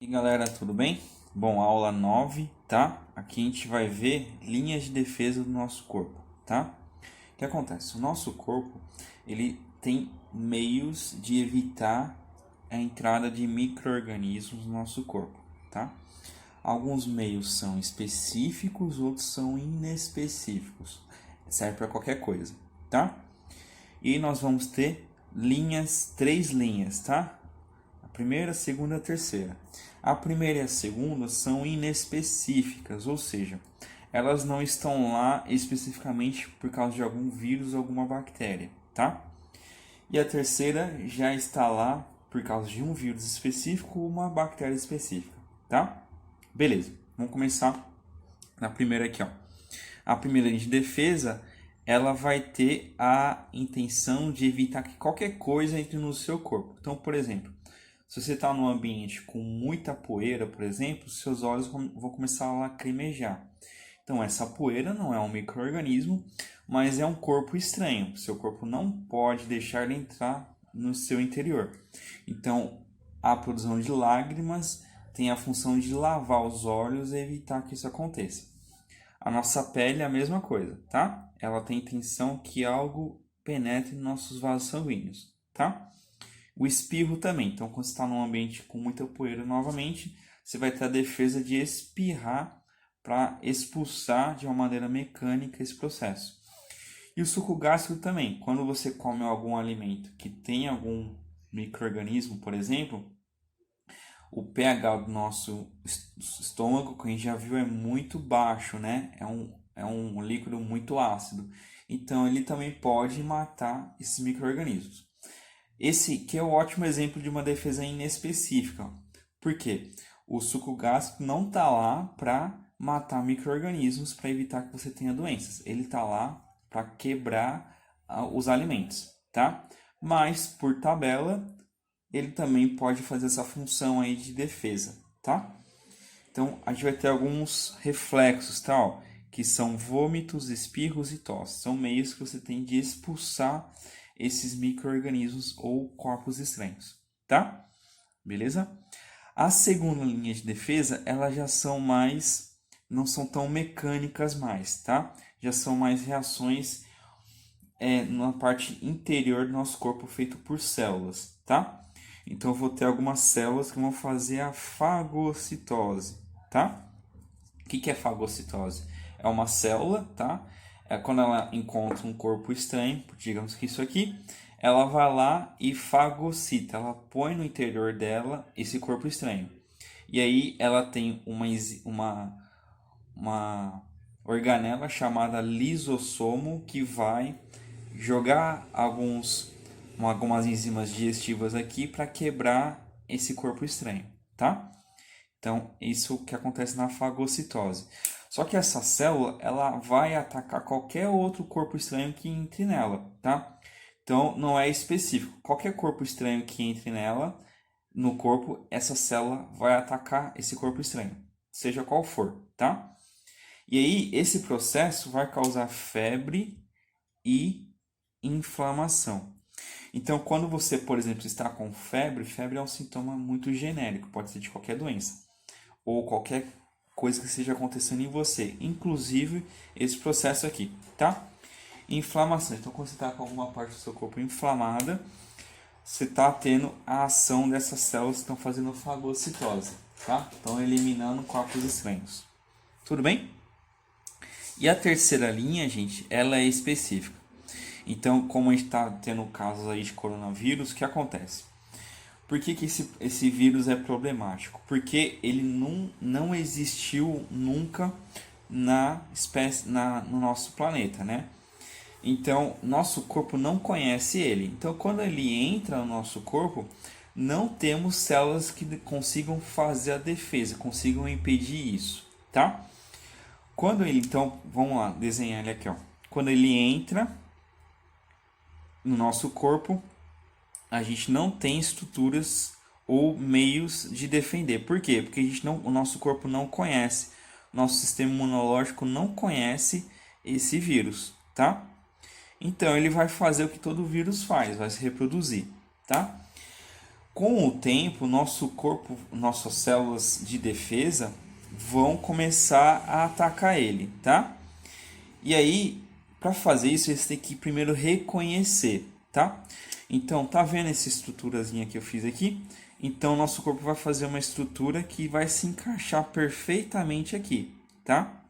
E galera, tudo bem? Bom, aula 9, tá? Aqui a gente vai ver linhas de defesa do nosso corpo, tá? O que acontece? O nosso corpo, ele tem meios de evitar a entrada de micro-organismos no nosso corpo, tá? Alguns meios são específicos, outros são inespecíficos. Serve para qualquer coisa, tá? E nós vamos ter três linhas, tá? A primeira, a segunda e a terceira. A primeira e a segunda são inespecíficas, ou seja, elas não estão lá especificamente por causa de algum vírus ou alguma bactéria, tá? E a terceira já está lá por causa de um vírus específico ou uma bactéria específica, tá? Beleza, vamos começar na primeira aqui, ó. A primeira linha de defesa, ela vai ter a intenção de evitar que qualquer coisa entre no seu corpo. Então, por exemplo, se você está num ambiente com muita poeira, por exemplo, seus olhos vão começar a lacrimejar. Então, essa poeira não é um micro-organismo, mas é um corpo estranho. Seu corpo não pode deixar ele entrar no seu interior. Então, a produção de lágrimas tem a função de lavar os olhos e evitar que isso aconteça. A nossa pele é a mesma coisa, tá? Ela tem a intenção que algo penetre nos nossos vasos sanguíneos, tá? O espirro também. Então, quando você está num ambiente com muita poeira novamente, você vai ter a defesa de espirrar para expulsar de uma maneira mecânica esse processo. E o suco gástrico também. Quando você come algum alimento que tem algum micro-organismo, por exemplo, o pH do nosso estômago, que a gente já viu, é muito baixo, né? É um líquido muito ácido. Então, ele também pode matar esses micro-organismos. Esse que é um ótimo exemplo de uma defesa inespecífica. Por quê? O suco gástrico não está lá para matar micro-organismos para evitar que você tenha doenças. Ele está lá para quebrar os alimentos, tá? Mas, por tabela, ele também pode fazer essa função aí de defesa, tá? Então, a gente vai ter alguns reflexos, tá? Ó, que são vômitos, espirros e tosse. São meios que você tem de expulsar esses micro-organismos ou corpos estranhos, tá? Beleza? A segunda linha de defesa, elas já são mais, não são tão mecânicas mais, tá? Já são mais reações na parte interior do nosso corpo feito por células, tá? Então eu vou ter algumas células que vão fazer a fagocitose, tá? O que é fagocitose? É uma célula, tá? É quando ela encontra um corpo estranho, digamos que isso aqui, ela vai lá e fagocita, ela põe no interior dela esse corpo estranho. E aí ela tem uma organela chamada lisossomo que vai jogar algumas enzimas digestivas aqui para quebrar esse corpo estranho, tá? Então, isso que acontece na fagocitose. Só que essa célula, ela vai atacar qualquer outro corpo estranho que entre nela, tá? Então, não é específico. Qualquer corpo estranho que entre nela, no corpo, essa célula vai atacar esse corpo estranho, seja qual for, tá? E aí, esse processo vai causar febre e inflamação. Então, quando você, por exemplo, está com febre, febre é um sintoma muito genérico, pode ser de qualquer doença ou qualquer coisa que esteja acontecendo em você, inclusive esse processo aqui, tá? Inflamação. Então, quando você está com alguma parte do seu corpo inflamada, você está tendo a ação dessas células que estão fazendo fagocitose, tá? Estão eliminando corpos estranhos. Tudo bem? E a terceira linha, gente, ela é específica. Então, como a gente está tendo casos aí de coronavírus, o que acontece? Por que esse vírus é problemático? Porque ele não existiu nunca no nosso planeta, né? Então, nosso corpo não conhece ele. Então, quando ele entra no nosso corpo, não temos células que consigam fazer a defesa, consigam impedir isso, tá? Quando ele, então, vamos lá, desenhar ele aqui, ó. Quando ele entra no nosso corpo, a gente não tem estruturas ou meios de defender. Por quê? Porque o nosso corpo não conhece, nosso sistema imunológico não conhece esse vírus, tá? Então ele vai fazer o que todo vírus faz, vai se reproduzir, tá? Com o tempo, nosso corpo, nossas células de defesa vão começar a atacar ele, tá? E aí, para fazer isso, eles têm que primeiro reconhecer, tá? Então, tá vendo essa estruturazinha que eu fiz aqui? Então, nosso corpo vai fazer uma estrutura que vai se encaixar perfeitamente aqui, tá?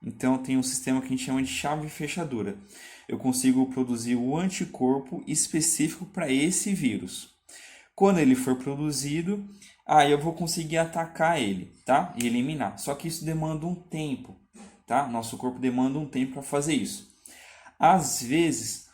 Então, tem um sistema que a gente chama de chave fechadura. Eu consigo produzir o anticorpo específico para esse vírus. Quando ele for produzido, aí eu vou conseguir atacar ele, tá? E eliminar. Só que isso demanda um tempo, tá? Nosso corpo demanda um tempo para fazer isso. Às vezes,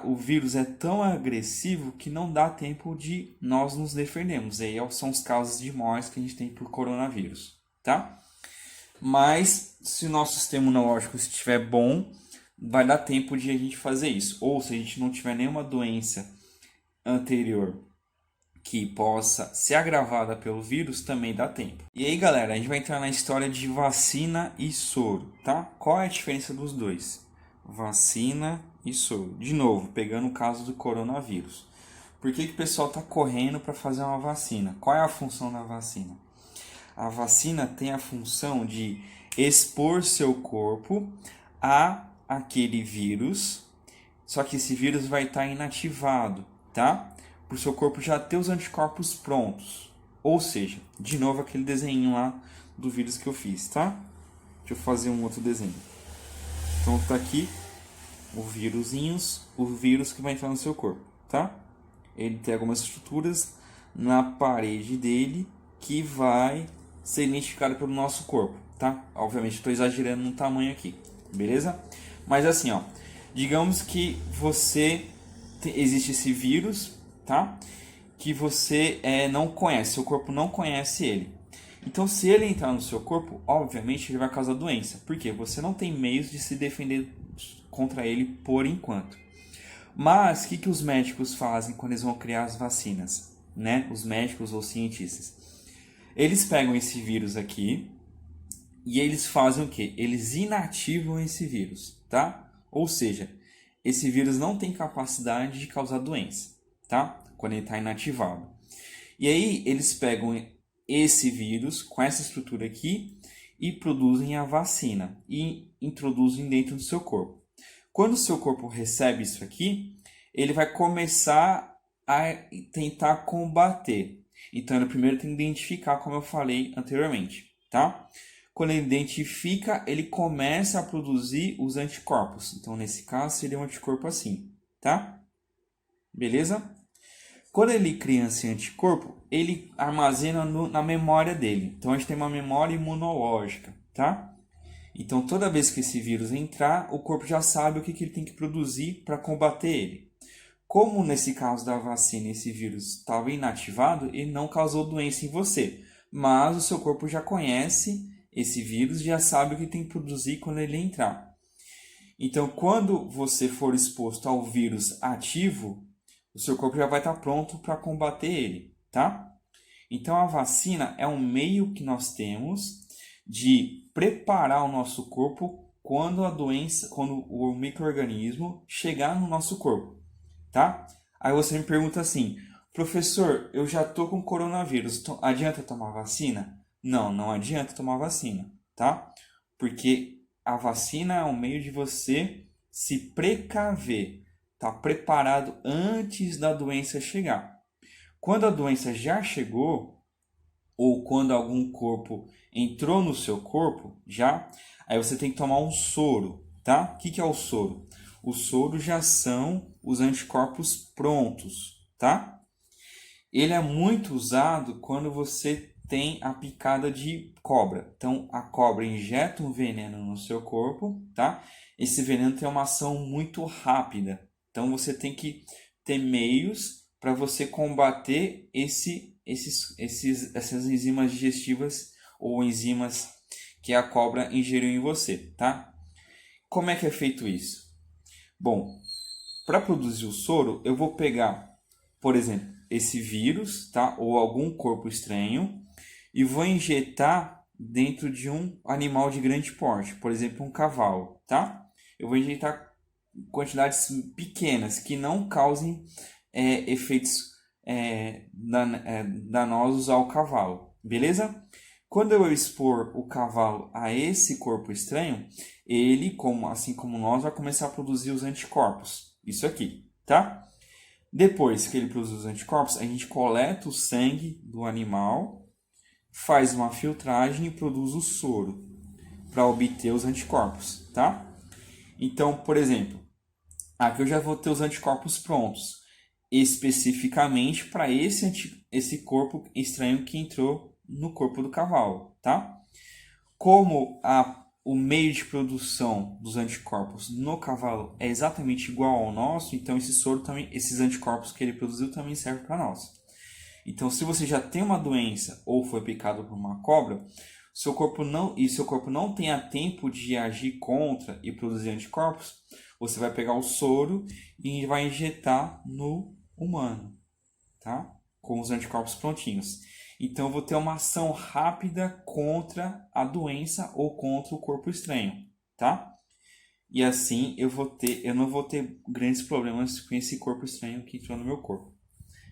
o vírus é tão agressivo que não dá tempo de nós nos defendermos. Aí são os casos de mortes que a gente tem por coronavírus, tá? Mas se o nosso sistema imunológico estiver bom, vai dar tempo de a gente fazer isso. Ou se a gente não tiver nenhuma doença anterior que possa ser agravada pelo vírus, também dá tempo. E aí, galera, a gente vai entrar na história de vacina e soro, tá? Qual é a diferença dos dois? Vacina e soro. De novo, pegando o caso do coronavírus. Por que o pessoal está correndo para fazer uma vacina? Qual é a função da vacina? A vacina tem a função de expor seu corpo a aquele vírus, só que esse vírus vai estar inativado, tá? Para o seu corpo já ter os anticorpos prontos. Ou seja, de novo aquele desenho lá do vírus que eu fiz, tá? Deixa eu fazer um outro desenho. Então tá aqui o vírus que vai entrar no seu corpo, tá? Ele tem algumas estruturas na parede dele que vai ser identificado pelo nosso corpo, tá? Obviamente estou exagerando no tamanho aqui, beleza? Mas assim, ó, digamos que existe esse vírus, tá? Que você não conhece, seu corpo não conhece ele. Então, se ele entrar no seu corpo, obviamente ele vai causar doença, porque você não tem meios de se defender contra ele por enquanto. Mas o que os médicos fazem quando eles vão criar as vacinas, né? Os médicos ou cientistas. Eles pegam esse vírus aqui e eles fazem o quê? Eles inativam esse vírus, tá? Ou seja, esse vírus não tem capacidade de causar doença, tá? Quando ele está inativado. E aí eles pegam esse vírus com essa estrutura aqui e produzem a vacina e introduzem dentro do seu corpo. Quando o seu corpo recebe isso aqui, ele vai começar a tentar combater. Então, ele primeiro tem que identificar, como eu falei anteriormente, tá? Quando ele identifica, ele começa a produzir os anticorpos. Então, nesse caso, seria um anticorpo assim, tá? Beleza? Quando ele cria esse anticorpo, ele armazena na memória dele. Então, a gente tem uma memória imunológica, tá? Então, toda vez que esse vírus entrar, o corpo já sabe o que ele tem que produzir para combater ele. Como nesse caso da vacina esse vírus estava inativado, ele não causou doença em você. Mas o seu corpo já conhece esse vírus e já sabe o que tem que produzir quando ele entrar. Então, quando você for exposto ao vírus ativo, o seu corpo já vai estar pronto para combater ele, tá? Então, a vacina é um meio que nós temos de preparar o nosso corpo quando o micro-organismo chegar no nosso corpo. Tá? Aí você me pergunta assim, professor, eu já tô com coronavírus, adianta tomar vacina? Não, não adianta tomar vacina, tá? Porque a vacina é um meio de você se precaver, tá preparado antes da doença chegar. Quando a doença já chegou, ou quando algum corpo entrou no seu corpo, aí você tem que tomar um soro, tá? O que é o soro? O soro já são os anticorpos prontos, tá? Ele é muito usado quando você tem a picada de cobra. Então, a cobra injeta um veneno no seu corpo, tá? Esse veneno tem uma ação muito rápida. Então, você tem que ter meios para você combater essas enzimas digestivas ou enzimas que a cobra ingeriu em você, tá? Como é que é feito isso? Bom, para produzir o soro, eu vou pegar, por exemplo, esse vírus, tá? Ou algum corpo estranho, e vou injetar dentro de um animal de grande porte, por exemplo, um cavalo, tá? Eu vou injetar quantidades pequenas que não causem efeitos danosos ao cavalo, beleza? Quando eu expor o cavalo a esse corpo estranho, ele, assim como nós, vai começar a produzir os anticorpos. Isso aqui, tá? Depois que ele produz os anticorpos, a gente coleta o sangue do animal, faz uma filtragem e produz o soro para obter os anticorpos, tá? Então, por exemplo, aqui eu já vou ter os anticorpos prontos, especificamente para esse corpo estranho que entrou no corpo do cavalo, tá? Como o meio de produção dos anticorpos no cavalo é exatamente igual ao nosso, então esse soro também, esses anticorpos que ele produziu também servem para nós. Então, se você já tem uma doença ou foi picado por uma cobra, seu corpo não tenha tempo de agir contra e produzir anticorpos, você vai pegar o soro e vai injetar no humano, tá? Com os anticorpos prontinhos. Então eu vou ter uma ação rápida contra a doença ou contra o corpo estranho, tá? E assim eu não vou ter grandes problemas com esse corpo estranho que entrou no meu corpo.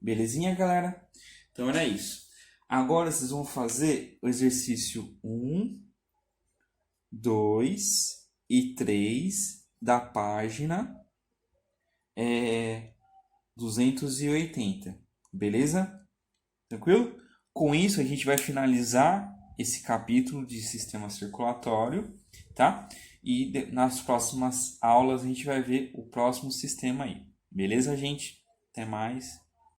Belezinha, galera? Então era isso. Agora vocês vão fazer o exercício 1, 2 e 3 da página 280. Beleza? Tranquilo? Com isso, a gente vai finalizar esse capítulo de sistema circulatório, tá? E nas próximas aulas a gente vai ver o próximo sistema aí. Beleza, gente? Até mais.